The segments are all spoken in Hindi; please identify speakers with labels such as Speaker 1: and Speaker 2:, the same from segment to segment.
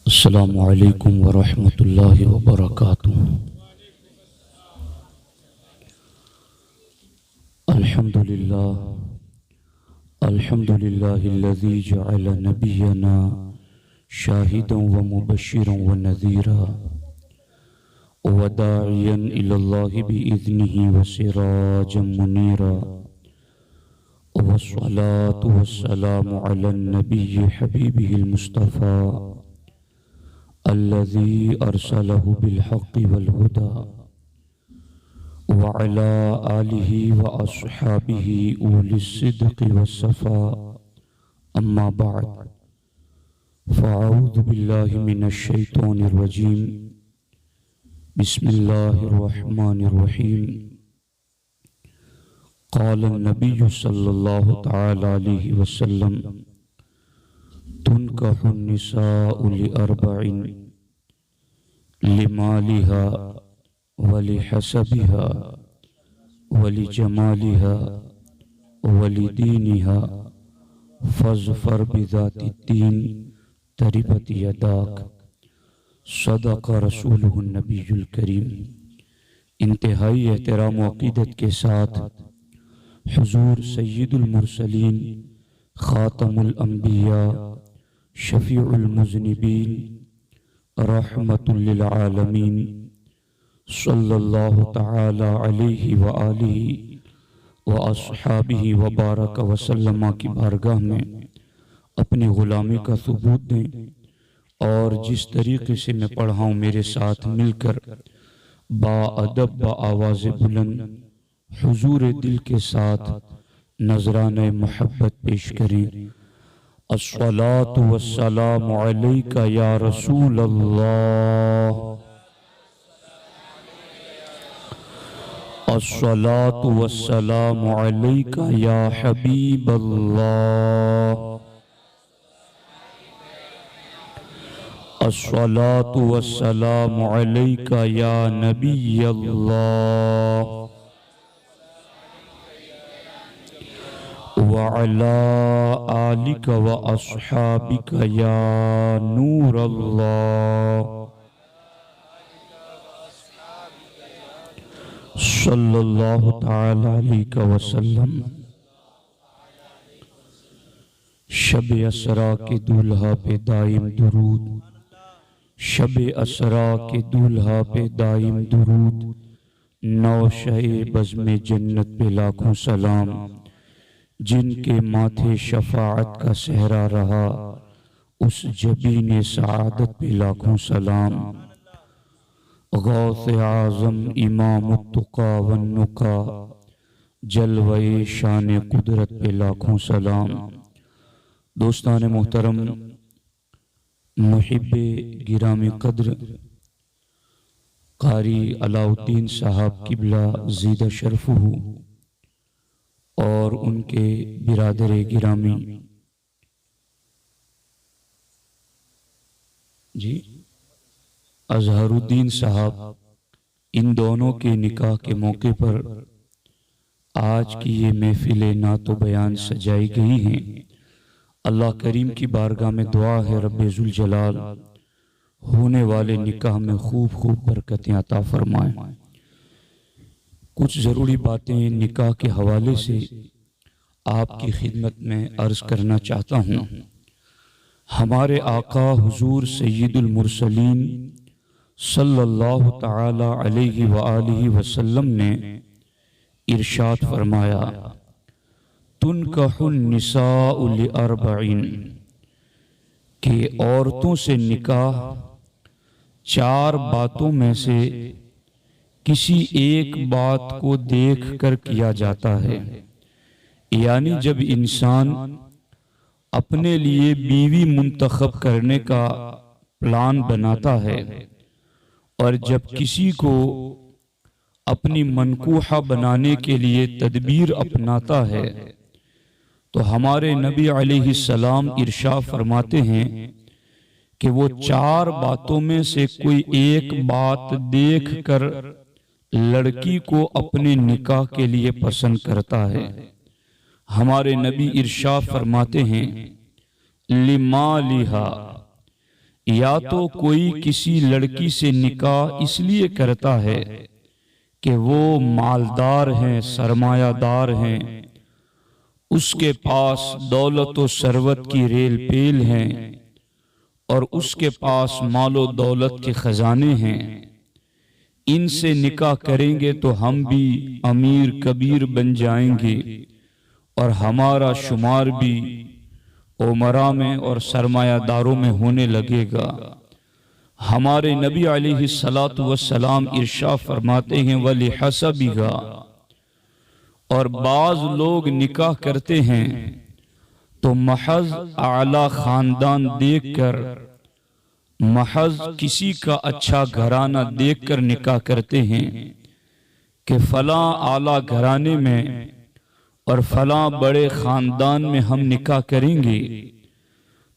Speaker 1: अस्सलामु अलैकुम वरहमतुल्लाहि वबरकातुहू। अल्हम्दुलिल्लाहिल्लज़ी जअल नबियना शाहिदन व मुबश्शिरन व नज़ीरा व दाइयन इलल्लाहि बिइज़्निही व सिराजन मुनीरा वस्सलातु वस्सलामु अलन नबिय्यि हबीबिहिल मुस्तफ़ा अल्लज़ी अरसलहु बिल हक़्क़ि वल हुदा व अला आलिहि व अस्हाबिहि उलिस सिद्क़ि वस्सफ़ा अम्मा बअद फ़अऊज़ु बिल्लाहि मिनश शैतानिर रजीम बिस्मिल्लाहिर रहमानिर रहीम। क़ाल नबिय्यु सल्लल्लाहु तआला अलैहि वसल्लम तुनकहु निसाउ लिअर्बइन लिमालिहा वलिहसबिहा वलिजमालिहा वलिदीनिहा फज़फ़र बिज़ातिद्दीन तरिबत यदाक सदक़ रसूलुहुन नबियुल करीम। इंतहाई एहतराम व अक़ीदत के साथ हुज़ूर सय्यिदुल मुरसलीन ख़ातमुल अंबिया शफ़ीउल मुज़निबीन रहमतुल लिल आलमीन सल्लल्लाहु तआला अलैहि व आलिहि व अस्हाबिहि व बारक व सल्लमा की बारगाह में अपनी ग़ुलामी का सबूत दें और जिस तरीक़े से मैं पढ़ा हूँ मेरे साथ मिलकर बाअदब व आवाज़ बुलंद हुजूर दिल के साथ नजराने मोहब्बत पेश करें। अस्सलातु वस्सलामु अलैका या रसूल अल्लाह, अस्सलातु वस्सलामु अलैका या हबीब अल्लाह, अस्सलातु वस्सलामु अलैका या नबी अल्लाह व अला आलिका व अस्हाबिका या नूर अल्लाह सल्लल्लाहु तआला अलैहि वसल्लम। शब असरा के दूल्हा पे दाइम दुरूद, शब असरा के दूल्हा पे दाइम दुरूद, नौशए बज़्म जन्नत पे लाखों सलाम, जिनके माथे शफाअत का सहरा रहा उस जबीन सआदत पे लाखों सलाम। गौस आज़म इमामुत्तुक़ा वन्नुक़ा, जलवे शान कुदरत पे लाखों सलाम। दोस्तान मोहतरम, मुहिब्बे गिरामी कद्र कारी अलाउद्दीन साहब किबला ज़ीदा शरफ़ुहु और उनके बिरादर गिरामी जी अज़हरुद्दीन साहब, इन दोनों के निकाह के मौके पर आज की ये महफिल नातो बयान सजाई गई हैं। अल्लाह करीम की बारगाह में दुआ है रब्बे ज़ुल जलाल होने वाले निकाह में खूब खूब बरकतें अता फरमाएं। कुछ ज़रूरी बातें निकाह के हवाले से आपकी खिदमत में अर्ज़ करना चाहता हूँ। हमारे आका हुज़ूर सय्यिदुल मुरसलीन सल्लल्लाहु तआला अलैहि व आलिहि वसल्लम ने इरशाद फरमाया तुनकहुन निसाउ लिअर्बइन, कि औरतों से निकाह चार बातों में से किसी एक बात को देख कर किया जाता है। यानी जब इंसान अपने लिए बीवी मुंतखब करने का प्लान बनाता है और जब किसी को अपनी मनकूहा बनाने के लिए तदबीर अपनाता है तो हमारे नबी अलैहिस्सलाम इरशाद फरमाते हैं कि वो चार बातों में से कोई एक बात देख कर लड़की को अपने निकाह के लिए पसंद करता है। हमारे नबी इरशाद फरमाते हैं लिमालिहा, या तो कोई किसी लड़की से निकाह इसलिए करता है कि वो मालदार हैं, सरमायादार हैं, उसके पास दौलत व सरवत की रेल पेल हैं और उसके पास मालो दौलत के खजाने हैं। इनसे निकाह करेंगे तो हम भी अमीर कबीर बन जाएंगे और हमारा शुमार भी उमरा में और सरमायादारों में होने लगेगा। हमारे नबी अलैहिस्सलातु वस्सलाम इरशाद फरमाते हैं वली हसबिहा, और बाज लोग निकाह करते हैं तो महज आला खानदान देखकर, महज किसी का अच्छा घराना देखकर निकाह करते हैं कि फलां आला घराने में और फलां बड़े खानदान में हम निकाह करेंगे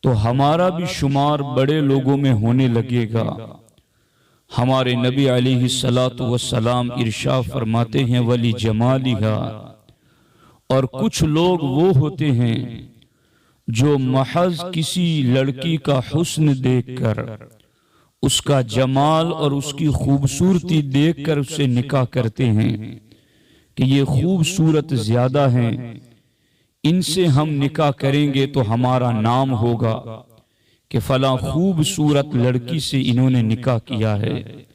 Speaker 1: तो हमारा भी शुमार बड़े लोगों में होने लगेगा। हमारे नबी अलैहिस्सलातु वस्सलाम इरशाद फरमाते हैं वली जमालिहा, और कुछ लोग वो होते हैं जो महज किसी लड़की का हुस्न देखकर, उसका जमाल और उसकी खूबसूरती देखकर उससे निकाह करते हैं कि ये खूबसूरत ज्यादा हैं, इनसे हम निकाह करेंगे तो हमारा नाम होगा कि फला खूबसूरत लड़की से इन्होंने निकाह किया है।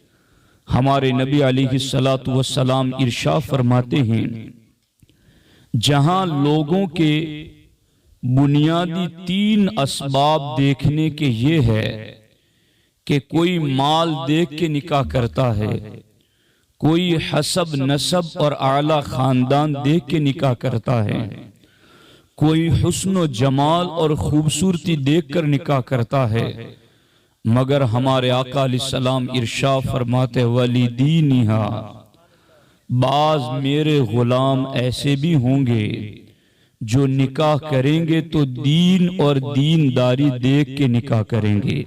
Speaker 1: हमारे नबी अलैहिस्सलातु वस्सलाम इरशाद फरमाते हैं जहां लोगों के बुनियादी 3 असबाब देखने के ये है कि कोई माल देख के निकाह करता है, कोई हसब नसब और आला खानदान देख के निकाह करता है, कोई हुस्न जमाल और खूबसूरती देखकर निकाह करता है, मगर हमारे आका अलैहिस्सलाम इरशाद फरमाते वली दीनिहा, बाज मेरे गुलाम ऐसे भी होंगे जो निकाह करेंगे तो दीन और दीनदारी देख के निकाह करेंगे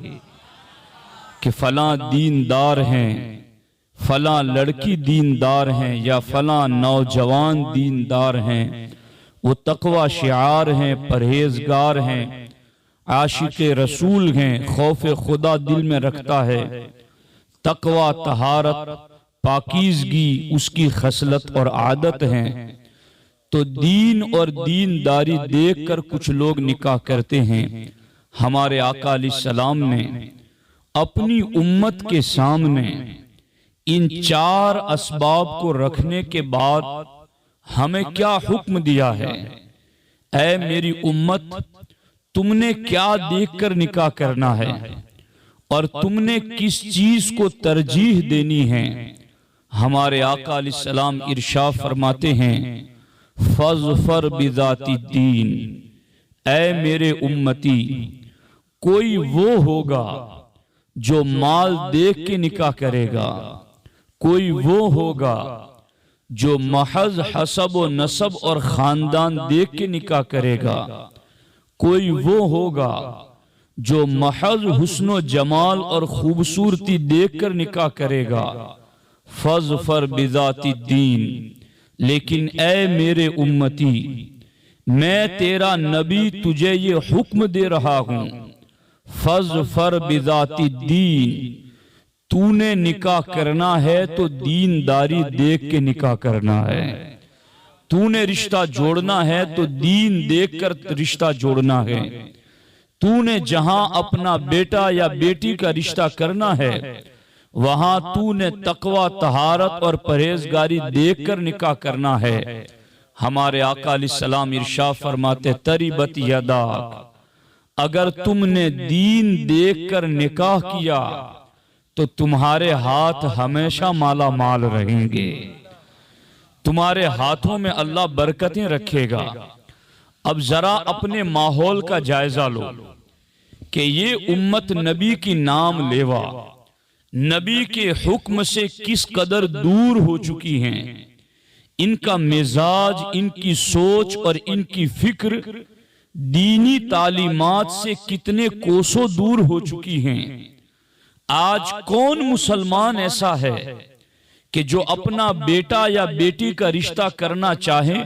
Speaker 1: कि फलां दीनदार हैं, फलां लड़की दीनदार हैं या फलां नौजवान दीनदार हैं, वो तकवा शिआर हैं, परहेजगार हैं, आशिक़े रसूल हैं, खौफ खुदा दिल में रखता है, तकवा तहारत पाकीज़गी उसकी खसलत और आदत हैं, तो दीन और दीनदारी देखकर कुछ लोग निकाह करते हैं। हमारे आका अलैहिस्सलाम ने अपनी उम्मत के सामने इन 4 असबाब को रखने के बाद हमें क्या हुक्म दिया है, ऐ मेरी उम्मत, तुमने क्या देखकर निकाह करना है और तुमने किस चीज को तरजीह देनी है। हमारे आका अलैहिस्सलाम इरशाद फरमाते हैं फज़फर बिज़ाति दीन, ऐ मेरे उम्मती, कोई वो होगा जो माल देख के निकाह करेगा, कोई वो होगा जो महज हसब व नसब और खानदान देख के निकाह करेगा, कोई वो होगा जो महज हुस्न जमाल और खूबसूरती देखकर निकाह करेगा। फज़फर बिज़ाति दीन, लेकिन ऐ मेरे उम्मती, मैं तेरा नबी तुझे ये हुक्म दे रहा हूं, फज़फर बिज़ाति दीन, तूने निकाह करना है तो दीनदारी देख के निकाह करना है, तूने रिश्ता जोड़ना है तो दीन देखकर रिश्ता जोड़ना है, तूने जहां अपना बेटा या बेटी का रिश्ता करना है वहां तूने तकवा तहारत और परहेजगारी देखकर निकाह करना है। हमारे आका अलैहिस्सलाम इरशाद फरमाते तरीबत यदाक, अगर तुमने दीन देखकर निकाह किया तो तुम्हारे हाथ हमेशा माला माल रहेंगे, तुम्हारे हाथों में अल्लाह बरकतें रखेगा। अब जरा अपने माहौल का जायजा लो कि ये उम्मत नबी की नाम लेवा, नबी के हुक्म से किस कदर दूर हो चुकी हैं, इनका मिजाज, इनकी सोच और इनकी फिक्र दीनी तालीमात से कितने कोसों दूर हो चुकी हैं। आज कौन मुसलमान ऐसा है कि जो अपना बेटा या बेटी का रिश्ता करना चाहे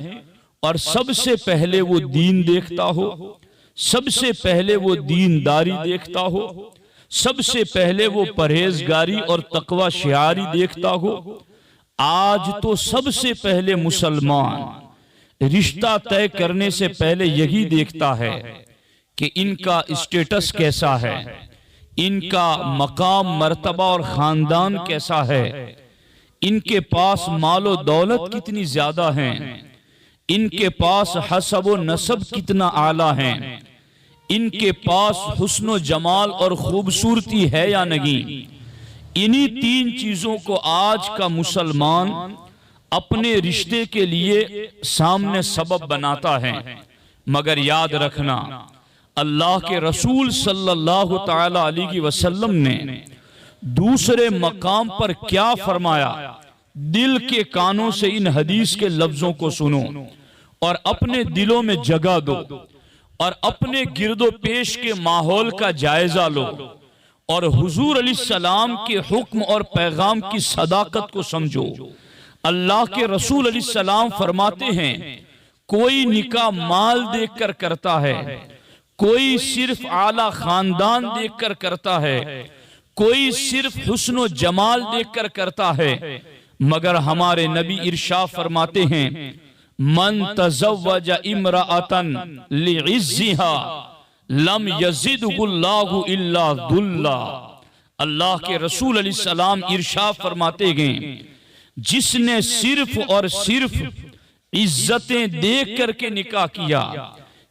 Speaker 1: और सबसे पहले वो दीन देखता हो, सबसे पहले वो दीनदारी देखता हो, सबसे पहले वो परहेजगारी और तकवा शियारी देखता हो। आज तो सबसे पहले मुसलमान रिश्ता तय करने से पहले यही देखता है कि इनका स्टेटस कैसा है, इनका मकाम मर्तबा और खानदान कैसा है, इनके पास मालो दौलत कितनी ज्यादा है, इनके पास हसब व नसब कितना आला है, इनके पास हुस्न जमाल और खूबसूरती है या नहीं। इन्हीं तीन चीजों को आज का मुसलमान अपने रिश्ते के लिए सामने सबब बनाता है। मगर याद रखना, अल्लाह के रसूल सल्लल्लाहु ताला अलैहि वसल्लम ने दूसरे मकाम पर क्या फरमाया, दिल के कानों से इन हदीस के लफ्जों को सुनो और अपने दिलों में जगह दो और अपने गिरदो पेश के माहौल का जायजा लो और हुजूर अलैहिस्सलाम के हुक्म और पैगाम की सदाकत को समझो। अल्लाह के रसूल अलैहिस्सलाम फरमाते हैं, कोई निकाह माल देखकर करता है, कोई सिर्फ आला खानदान देखकर करता है, कोई सिर्फ हुस्न जमाल देखकर करता है, मगर हमारे नबी इरशाद फरमाते हैं, मन तज़व्वजा इम्राअतन लिइज़्ज़िहा लम यज़िदहुल्लाहु इल्ला दुल्ला। अल्लाह के रसूल अलैहिस्सलाम इरशाद फरमाते हैं, जिसने सिर्फ और सिर्फ इज्जतें देख करके निकाह किया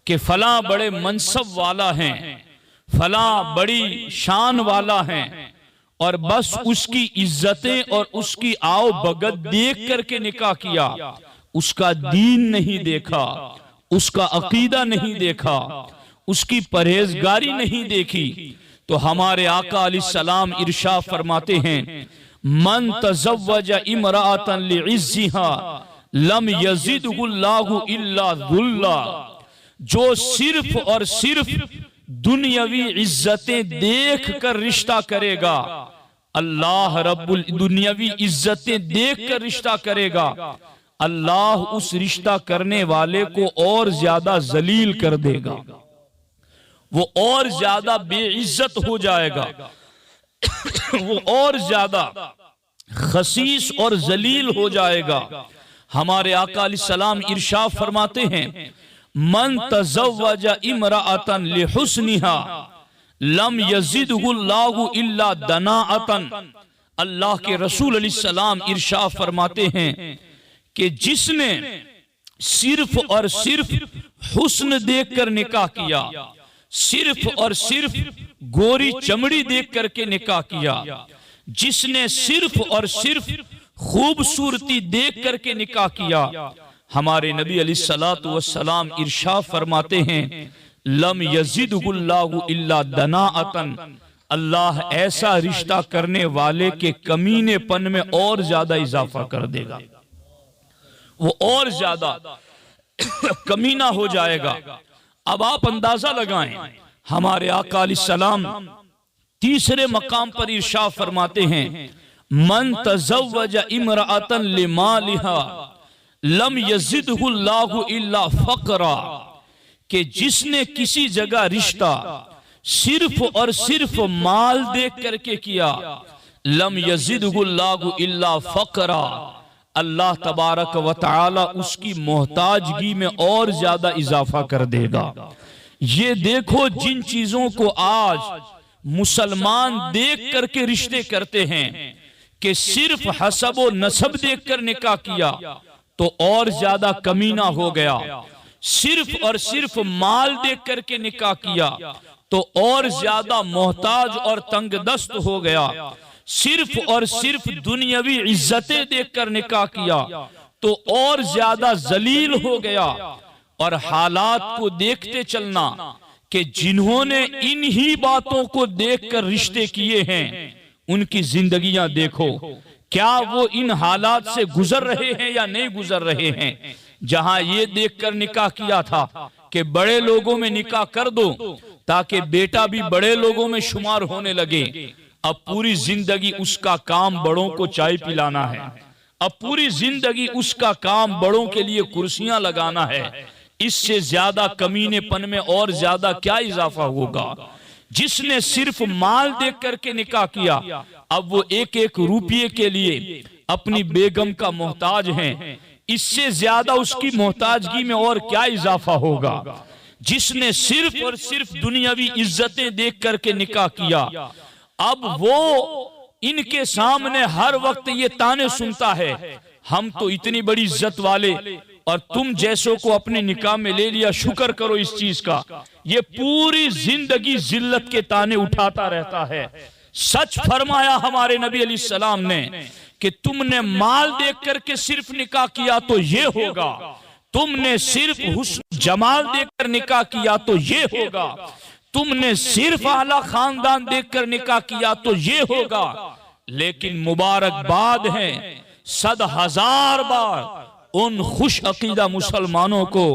Speaker 1: कि फला बड़े मनसब वाला है, फला बड़ी शान वाला है, और बस उसकी इज्जतें और उसकी आओ भगत देख करके निकाह किया, उसका दीन नहीं देखा, उसका अकीदा नहीं देखा, उसकी परहेजगारी नहीं देखी, तो हमारे आका अलैहिस्सलाम इरशाद फरमाते हैं, मन तज़व्वजा इम्राअतन लिइज़्ज़िहा लम यज़िदहुल्लाहु इल्ला दुल्ला। जो सिर्फ और सिर्फ दुनियावी इज्जतें देख कर रिश्ता करेगा, अल्लाह रब्बुल दुनियावी इज्जतें देख कर रिश्ता करेगा, अल्लाह उस रिश्ता करने वाले को और ज्यादा जलील कर देगा, वो और ज्यादा बेइज्जत हो जाएगा, वो और ज्यादा खसीस और जलील हो जाएगा। हमारे आका अलैहिस्सलाम इरशाद फरमाते हैं, मन तज़व्वजा इम्राअतन लिहुस्निहा लम यज़िदहुल्लाहु इल्ला दनाअतन। अल्लाह के रसूल अलैहिस्सलाम इरशाद फरमाते हैं कि जिसने सिर्फ और सिर्फ हुस्न देखकर निकाह किया, सिर्फ और सिर्फ गोरी चमड़ी देख करके निकाह किया, जिसने सिर्फ और सिर्फ खूबसूरती देख करके निकाह किया, हमारे नबी अलैहिस्सलातु वस्सलाम इरशाद फरमाते हैं, लम यज़िदहुल्लाहु इल्ला दनाअतन। अल्लाह ऐसा रिश्ता करने वाले के कमीनेपन में और ज्यादा इजाफा कर देगा, वो और ज्यादा कमीना हो जाएगा। अब आप अंदाजा लगाएं, हमारे आका अलैहिस्सलाम तीसरे मकाम पर इरशाद फरमाते हैं, मन तज़व्वजा इम्राअतन लिमालिहा लम यज़िदहुल्लाहु इल्ला फ़क़रा। कि जिसने किसी जगह रिश्ता सिर्फ और सिर्फ माल देख करके किया, लम यज़िदहुल्लाहु इल्ला फ़क़रा, अल्लाह तबारक व तआला उसकी मोहताजगी में और ज्यादा इजाफा कर देगा। ये देखो, जिन चीजों को आज मुसलमान देख करके रिश्ते करते हैं कि सिर्फ हसब व नसब देख कर निकाह किया तो और ज्यादा कमीना हो गया, सिर्फ और सिर्फ माल देख करके निकाह किया तो और ज्यादा मोहताज और तंगदस्त हो गया, सिर्फ और सिर्फ दुनियावी इज्जतें देखकर निकाह किया तो और ज्यादा जलील हो गया। और हालात को देखते चलना कि जिन्होंने इन्हीं बातों को देखकर रिश्ते किए हैं, उनकी जिंदगियां देखो, क्या वो इन हालात से गुजर रहे हैं या नहीं गुजर रहे हैं। जहां ये देखकर निकाह किया था कि बड़े लोगों में निकाह कर दो ताकि बेटा भी बड़े लोगों में शुमार होने लगे, अब पूरी जिंदगी उसका काम बड़ों को चाय पिलाना है, अब पूरी जिंदगी उसका काम बड़ों के लिए कुर्सियां लगाना है। इससे ज्यादा कमीनेपन में और ज्यादा क्या इजाफा होगा। जिसने सिर्फ माल देख करके निकाह किया, अब वो एक एक रुपये के लिए अपनी बेगम का मोहताज है, इससे ज्यादा उसकी मोहताजगी में और क्या इजाफा होगा। जिसने सिर्फ और सिर्फ दुनियावी इज्जतें देख करके निकाह किया, अब वो इनके सामने हर वक्त ये ताने सुनता है, हम तो इतनी बड़ी इज्जत वाले और तुम जैसों को अपने निकाह में ले लिया, शुक्र करो इस चीज का। ये पूरी जिंदगी जिल्लत के ताने उठाता रहता है। सच फरमाया हमारे नबी अलैहिस्सलाम ने कि तुमने माल देख करके सिर्फ निकाह किया तो ये होगा, तुमने सिर्फ हुस्न जमाल देखकर निकाह किया तो ये होगा, तुमने सिर्फ आला खानदान देखकर निकाह किया तो ये होगा। लेकिन मुबारकबाद है 100,000 बार उन खुश अकीदा मुसलमानों को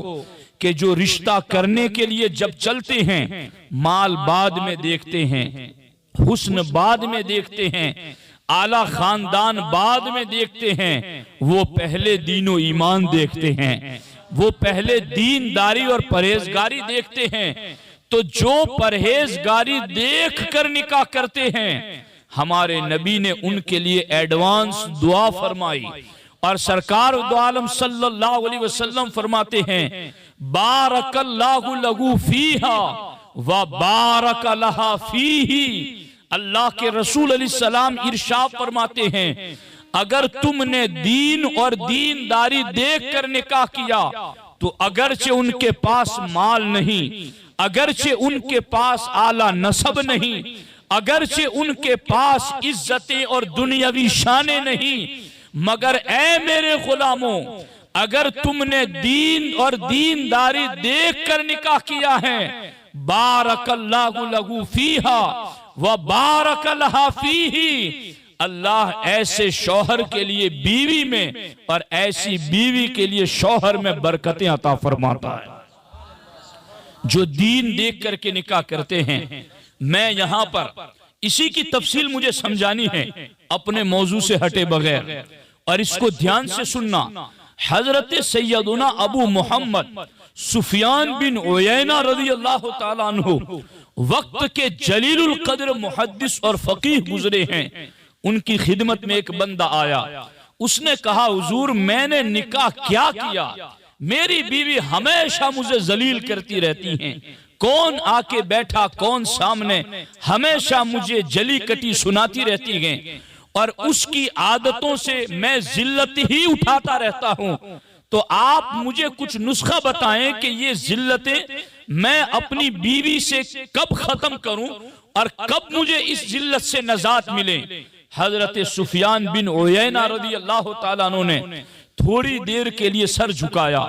Speaker 1: कि जो रिश्ता करने के लिए जब चलते हैं, माल बाद में देखते हैं, हुस्न बाद में देखते हैं, आला खानदान बाद में देखते हैं, वो पहले दीनो ईमान देखते हैं, वो पहले दीनदारी और परहेजगारी देखते हैं। तो जो परहेजगारी देख कर निकाह करते हैं, हमारे नबी ने उनके लिए एडवांस दुआ फरमाई और सरकार दो आलम सल्लल्लाहु अलैहि वसल्लम फरमाते हैं, बारकल्लाहु लहू फीहा व बारक लहा फीही। अल्लाह के रसूल अलैहिस्सलाम इरशाद फरमाते हैं, अगर तुमने दीन और दीनदारी देख कर निकाह किया तो अगरचे उनके पास माल नहीं, अगरचे उनके पास आला नसब नहीं, अगरचे उनके पास इज्जतें और दुनियावी शाने नहीं, मगर ए मेरे गुलामों, अगर तुमने दीन और दीनदारी देख कर निकाह किया है, बारकल्लाहु लहू फीहा व बारक लहा फीही। अल्लाह ऐसे शौहर के लिए बीवी में और ऐसी बीवी के लिए शौहर में बरकतें अता फरमाता है जो दीन देख करके निकाह करते हैं। मैं यहां पर इसी की तफसील मुझे समझानी है अपने मौजू से हटे बगैर, और इसको ध्यान से सुनना। हजरत सैयदुना अबू मोहम्मद सुफियान बिन उयैना रज़ियल्लाहु ताला अन्हु वक्त के जलीलुल कद्र मुहद्दिस और फकीह गुजरे हैं। उनकी खिदमत में एक बंदा आया, उसने कहा, हुजूर मैंने निकाह क्या किया, मेरी बीवी हमेशा मुझे जलील करती रहती हैं, कौन आके बैठा कौन सामने, हमेशा मुझे जली कटी सुनाती रहती हैं और उसकी आदतों से मैं जिल्लत ही उठाता रहता हूं। तो आप मुझे कुछ नुस्खा बताएं कि ये जिल्लतें मैं अपनी बीवी से कब खत्म करूं और कब मुझे इस जिल्लत से नजात मिले। हजरत सुफियान बिन उयैना रज़ियल्लाहु ताला अन्हु ने थोड़ी देर के लिए सर झुकाया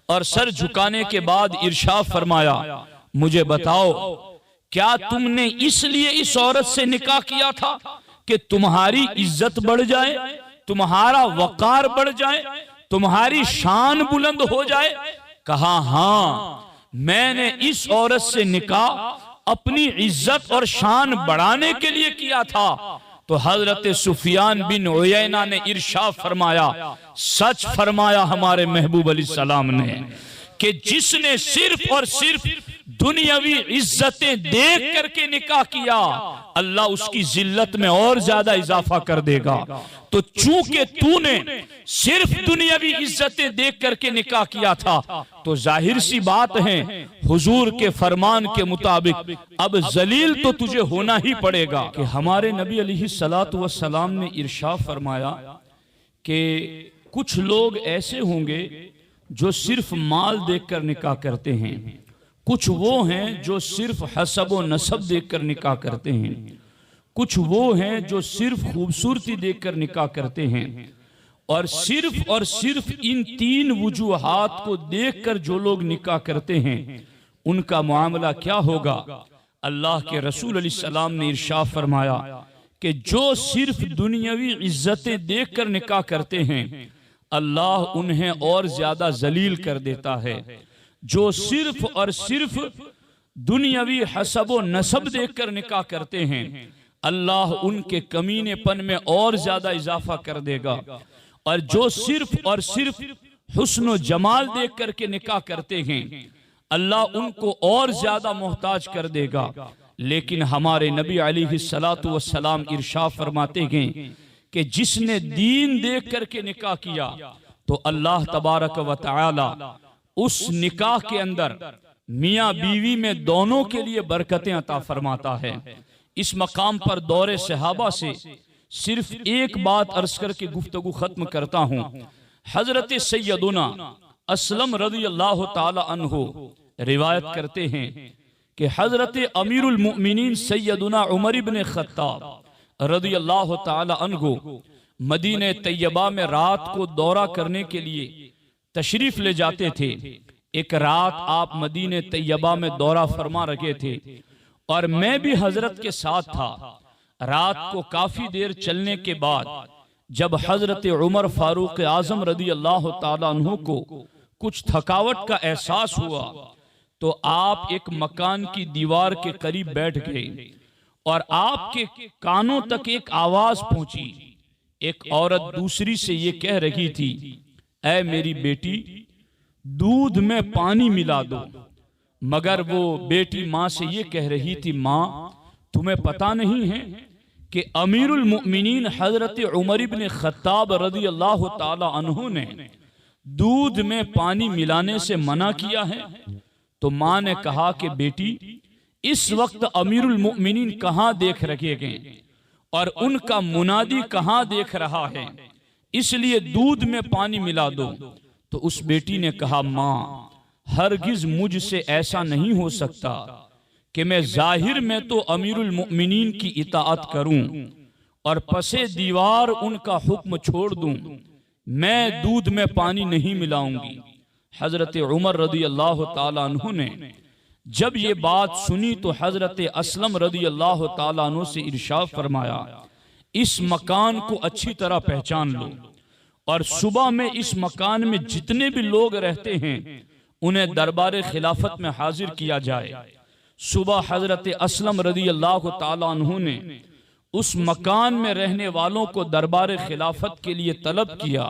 Speaker 1: और सर झुकाने के बाद इरशाद फरमाया, मुझे बताओ क्या तुमने इसलिए इस औरत से निकाह किया था कि तुम्हारी इज्जत बढ़ जाए, तुम्हारा वकार बढ़ जाए, तुम्हारी शान बुलंद हो जाए? कहा, हाँ, मैंने इस औरत से निकाह अपनी इज्जत और शान बढ़ाने के लिए किया था। तो हजरत सुफियान बिन उयैना ने इरशाद फरमाया, सच फरमाया हमारे महबूब अलैहिस्सलाम ने कि जिसने सिर्फ और सिर्फ दुनियावी इज्जतें देख करके निकाह किया, अल्लाह उसकी जिल्लत में और ज्यादा इजाफा कर देगा। तो चूंकि तूने सिर्फ दुनियावी इज्जतें देख करके निकाह किया था, तो जाहिर सी बात है हुजूर के फरमान के मुताबिक अब जलील तो तुझे होना ही पड़ेगा। कि हमारे नबी अलैहिस्सलातु वस्सलाम ने इरशाद फरमाया कि कुछ लोग ऐसे होंगे जो सिर्फ माल देखकर निकाह करते हैं, कुछ वो हैं जो सिर्फ हसब व नसब देखकर निकाह करते हैं, कुछ वो हैं जो सिर्फ खूबसूरती देखकर निकाह करते हैं, और सिर्फ इन तीन वजूहात को देखकर जो लोग निकाह करते हैं उनका मामला क्या होगा। अल्लाह के रसूल अलैहिस्सलाम ने इरशाद फरमाया कि जो सिर्फ दुनियावी इज्जतें देखकर निकाह करते हैं, अल्लाह उन्हें और ज्यादा जलील कर देता है। जो सिर्फ और सिर्फ दुनियावी हसब व नसब देखकर निकाह करते हैं, अल्लाह उनके कमीनेपन में और ज्यादा इजाफा कर देगा। और जो सिर्फ और सिर्फ हुस्न व जमाल देख करके निकाह करते हैं, अल्लाह उनको और ज्यादा मोहताज कर देगा। लेकिन हमारे नबी अलैहिस्सलातु वस्सलाम इरशाद फरमाते हैं कि जिसने दीन देख करके निकाह किया तो अल्लाह तबारक व तआला उस निकाह के अंदर मियाँ बीवी में दोनों के लिए बरकतें अता फरमाता है। इस मकाम पर दौरे सहाबा से सिर्फ एक बात अर्ज करके गुफ्तगू खत्म करता हूँ। हजरत सैयदुना असलम रज़ी अल्लाह ताला अन्हु रिवायत करते हैं कि हजरत अमीरुल मोमिनीन सैयदुना उमर इब्न खत्ताब रज़ी अल्लाह ताला अन्हु मदीने तैयबा में रात को दौरा करने के लिए तशरीफ ले जाते थे। एक रात आप मदीने तैयबा में दौरा फरमा रखे थे और मैं भी हजरत के साथ था। रात को काफी देर चलने के बाद जब हजरत उमर फारूक आजम रज़ी अल्लाह ताला अन्हु को कुछ थकावट का एहसास हुआ तो आप एक मकान की दीवार के करीब बैठ गए और आपके कानों तक एक आवाज पहुंची। एक औरत दूसरी से ये कह रही थी, ऐ मेरी बेटी दूध में पानी मिला दो। मगर वो बेटी माँ से ये कह रही थी, माँ तुम्हें पता नहीं है कि अमीरुल मोमिनीन हजरत उमर इब्न खत्ताब रज़ी अल्लाह ताला अन्हु ने दूध में पानी मिलाने से मना किया है। तो माँ ने कहा कि बेटी इस वक्त अमीरुल मोमिनीन कहाँ देख रखे गए और उनका मुनादी कहाँ देख रहा है, इसलिए दूध में पानी मिला दो। तो उस बेटी ने कहा, माँ हरगिज मुझसे ऐसा नहीं हो सकता कि मैं जाहिर में तो अमीरुल मोमिनीन की इताअत करूं और पसे दीवार उनका हुक्म छोड़ दूं। मैं दूध में पानी नहीं मिलाऊंगी। हजरत उमर रज़ी अल्लाह ताला अन्हु ने जब ये बात सुनी तो हजरत असलम रज़ी अल्लाह ताला अन्हु से इरशाद फरमाया, इस मकान को अच्छी तरह पहचान लो और सुबह में इस मकान में जितने भी लोग रहते हैं उन्हें दरबार खिलाफत में हाजिर किया जाए। सुबह हजरत असलम रज़ी अल्लाह ताला अन्हु ने उस मकान में रहने वालों को दरबार खिलाफत के लिए तलब किया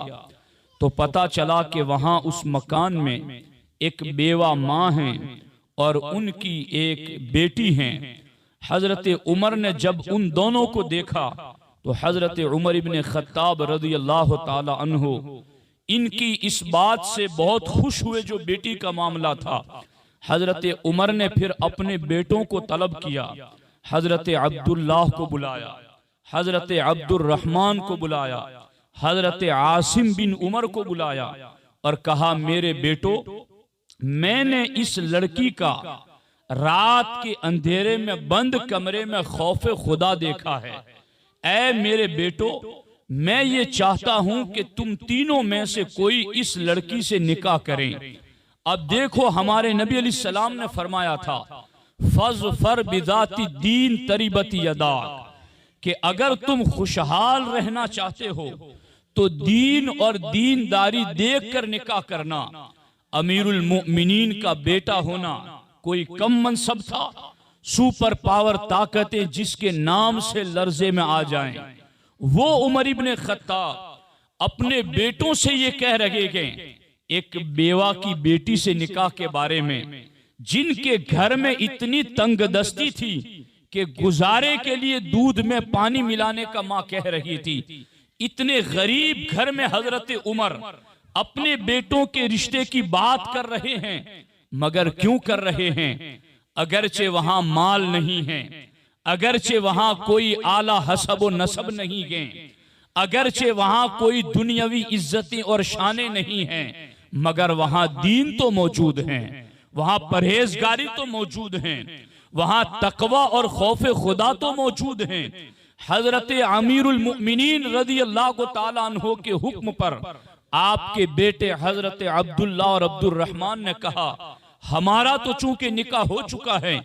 Speaker 1: तो पता चला कि वहां उस मकान में एक बेवा माँ है और उनकी एक बेटी है। हजरत उमर ने जब उन दोनों को देखा तो हजरत उमर इब्न खत्ताब रज़ी अल्लाह ताला अन्हु इनकी इस बात से बहुत खुश हुए जो बेटी का मामला था। हजरत उमर ने फिर अपने बेटों को तलब किया। हजरत अब्दुल्लाह को बुलाया, हजरत अब्दुर्रहमान को बुलाया, हजरत आसिम बिन उमर को बुलाया और कहा, मेरे बेटो मैंने इस लड़की का रात के अंधेरे में बंद कमरे में खौफे खुदा देखा है। ऐ मेरे बेटो मैं ये चाहता हूं कि तुम तीनों में से कोई इस लड़की से निकाह करें। अब देखो हमारे नबी अलैहि सलाम ने फरमाया था, फज फर बिजाती दीन तरीबती यदा, कि अगर तुम खुशहाल रहना चाहते हो तो दीन और दीनदारी देख कर निकाह करना। अमीरुल मोमिनीन का बेटा होना कोई कम मनसब था? सुपर पावर ताकतें जिसके नाम से लर्जे में आ जाएं, वो उमर इब्न खत्ताब अपने बेटों से ये कह रहे हैं एक बेवा की बेटी से निकाह के बारे में, जिनके घर में इतनी तंगदस्ती थी कि गुजारे के लिए दूध में पानी मिलाने का मां कह रही थी। इतने गरीब घर में हजरत उमर अपने बेटों के रिश्ते की बात कर रहे हैं। मगर क्यों कर रहे हैं? अगरचे वहां माल नहीं है, अगरचे वहां कोई आला हसब व नसब नहीं है, अगरचे वहां कोई दुनियावी इज्जतें और शाने नहीं हैं, मगर वहां दीन तो मौजूद है, वहां परहेजगारी तो मौजूद है, वहां तकवा और खौफे खुदा तो मौजूद है। हजरत अमीरुल मोमिनीन रज़ी अल्लाह ताला अन्हु के हुक्म पर आपके बेटे हजरत अब्दुल्ला और अब्दुर्रहमान ने कहा, हमारा तो चूंकि निकाह हो चुका है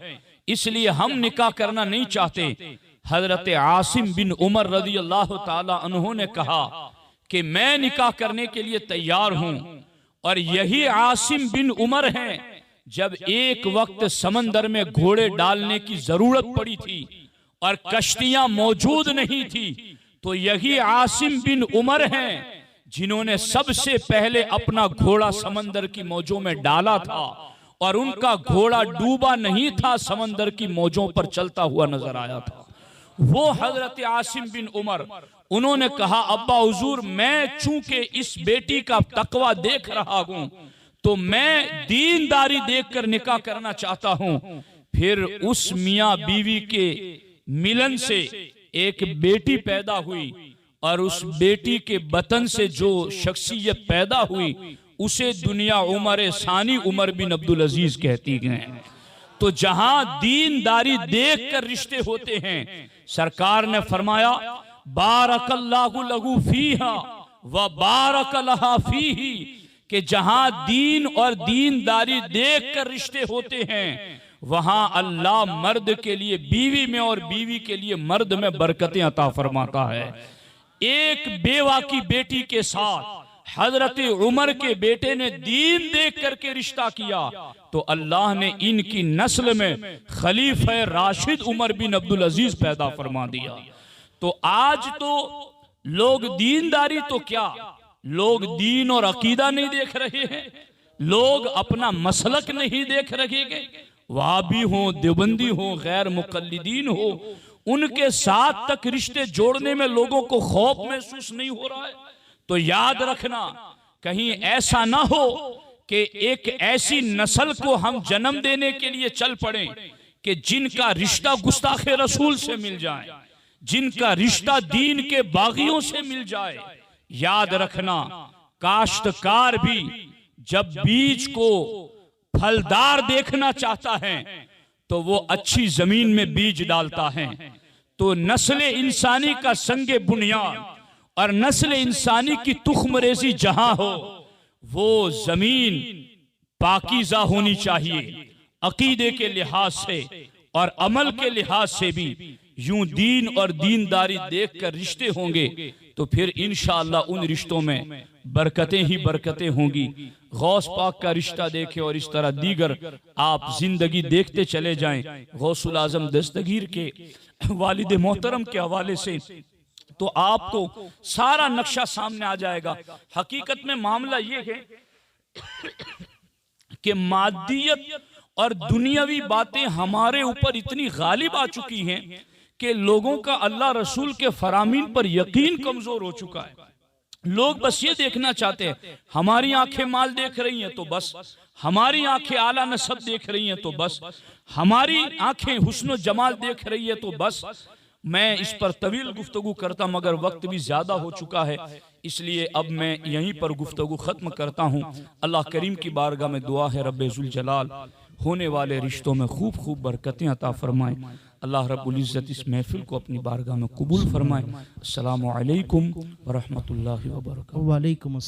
Speaker 1: इसलिए हम निकाह करना नहीं चाहते। हजरत आसिम बिन उमर रज़ी अल्लाह ताला अन्हु ने कहा कि मैं निकाह करने के लिए तैयार हूं। और यही आसिम बिन उमर हैं जब एक वक्त समंदर में घोड़े डालने की जरूरत पड़ी थी और कश्तियां मौजूद नहीं थी, तो यही आसिम बिन उमर हैं जिन्होंने सबसे पहले अपना घोड़ा समंदर की मौजों में डाला था और उनका घोड़ा डूबा नहीं था, समंदर की मौजों पर चलता हुआ नजर आया था। वो हजरत आसिम बिन उमर, उन्होंने कहा अब्बा हुजूर, मैं चूंकि इस बेटी का तकवा देख रहा हूं तो मैं दीनदारी देखकर निकाह करना चाहता हूं। फिर उस मियां बीवी के मिलन से एक बेटी पैदा हुई और उस बेटी के बतन से जो शख्सियत पैदा हुई उसे दुनिया उमर सानी उमर बिन अब्दुल अजीज कहती हैं। तो जहां दीनदारी देखकर रिश्ते होते हैं, सरकार ने फरमाया बारकल्लाहु लहू फीहा व बारक लहा फीही, कि जहां दीन और दीनदारी देखकर रिश्ते होते हैं वहां अल्लाह मर्द के लिए बीवी में और बीवी के लिए मर्द में बरकतें अता फरमाता है। एक बेवा की बेटी के साथ हजरत उमर के बेटे ने दीन देख करके रिश्ता किया तो अल्लाह ने इनकी नस्ल में खलीफा राशिद उमर बिन अब्दुल अजीज पैदा फरमा दिया। तो आज तो लोग दीनदारी तो क्या, लोग दीन और अकीदा नहीं देख रहे हैं, लोग अपना मसलक नहीं देख रहे हैं। वहाबी हो, देवबंदी हो, गैर मुकल्लिदीन हो, उनके साथ तक रिश्ते जोड़ने में लोगों को खौफ महसूस नहीं हो रहा है। तो याद रखना, कहीं ऐसा ना हो कि एक ऐसी नस्ल को हम जन्म देने के लिए चल पड़े कि जिनका रिश्ता गुस्ताखे रसूल से मिल जाए, जिनका रिश्ता दीन के बागियों से मिल जाए। याद रखना, काश्तकार भी जब बीज को फलदार देखना चाहता है तो वो अच्छी जमीन में बीज डालता है। तो नस्ल इंसानी का संगे बुनियाद और नस्ल इंसानी की तुख्मरेजी जहां हो वो जमीन पाकीज़ा होनी चाहिए, अकीदे के लिहाज से और अमल के लिहाज से भी। यूं दीन और दीनदारी देखकर रिश्ते होंगे तो फिर इंशाअल्लाह उन रिश्तों में बरकतें ही बरकतें होंगी। गौस पाक का रिश्ता देखें और इस तरह दीगर आप जिंदगी देखते चले जाएं। गौसुल आजम दस्तगीर के वालिद मोहतरम के हवाले से तो आपको सारा नक्शा सामने आ जाएगा। हकीकत में मामला ये है कि मादियत और दुनियावी बातें हमारे ऊपर इतनी गालिब आ चुकी हैं कि लोगों का अल्लाह रसूल के फरामीन पर यकीन कमजोर हो चुका है। लोग बस ये देखना चाहते हैं, हमारी आंखें माल देख रही हैं तो बस, हमारी आंखें आला नसब देख रही हैं तो बस, हमारी आंखें हुस्न जमाल देख रही है तो बस। मैं इस पर तवील गुफ्तगू करता मगर वक्त भी ज्यादा हो चुका है, इसलिए अब मैं यहीं पर गुफ्तगू खत्म करता हूँ। अल्लाह करीम की बारगाह में दुआ है रब्बे जुल जलाल होने वाले रिश्तों में खूब खूब बरकतें अता फरमाएं। अल्लाह रब्बुल इज़्ज़त इस महफिल को अपनी बारगाह में कबूल फरमाएं। अस्सलामु अलैकुम व रहमतुल्लाहि व बरकातहू।